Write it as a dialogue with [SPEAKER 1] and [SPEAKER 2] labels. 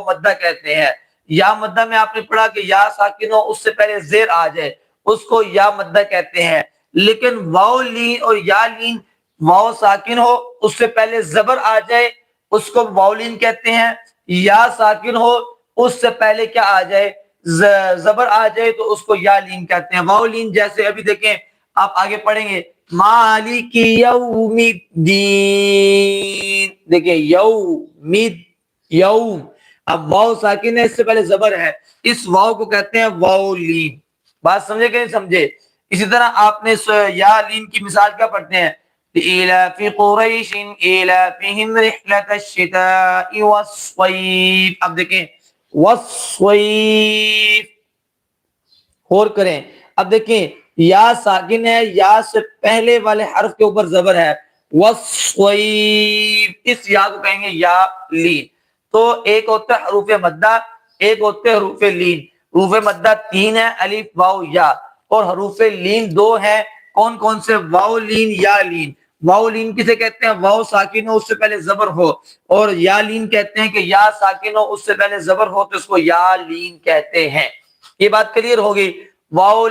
[SPEAKER 1] مدہ کہتے ہیں۔ یا مدہ میں آپ نے پڑھا کہ یا ساکن ہو اس سے پہلے زیر آ جائے اس کو یا مدہ کہتے ہیں، لیکن واو لین اور یا لین، واو ساکن ہو اس سے پہلے زبر آ جائے اس کو واو لین کہتے ہیں، یا ساکن ہو اس سے پہلے کیا آ جائے زبر آ جائے تو اس کو یا لین کہتے ہیں۔ واو لین جیسے ابھی دیکھیں آپ آگے پڑھیں گے مالک یوم الدین، دیکھیں یوم، یوم، اب واو ساکن ہے اس سے پہلے زبر ہے، اس واو کو کہتے ہیں واو لین۔ بات سمجھے کہ نہیں سمجھے؟ اسی طرح آپ نے یا لین کی مثال کیا پڑھتے ہیں؟ لإِيلَافِ قُرَيْشٍ إِيلَافِهِمْ رِحْلَةَ الشِّتَاءِ وَالصَّيْفِ، اب دیکھیں وَالصَّيْفِ، غور کریں، اب دیکھیں یا ساکن ہے، یا سے پہلے والے حرف کے اوپر زبر ہے، وَالصَّيْفِ، اس یا کو کہیں گے یا لین۔ تو ایک ہوتا ہے حروف مدہ، ایک ہوتے ہیں حروف لین۔ حروف مدہ 3 ہے، الف واو یا، اور حروف لین 2 ہیں، کون کون سے؟ واو لین، یا لین۔ واو لین کسے کہتے ہیں؟ واو ساکن ہو اس سے پہلے زبر ہو، اور یا لین کہتے ہیں کہ یا ساکن ہو اس سے پہلے زبر ہو تو اس کو یا لین کہتے ہیں۔ یہ بات کلیئر ہوگی؟ واو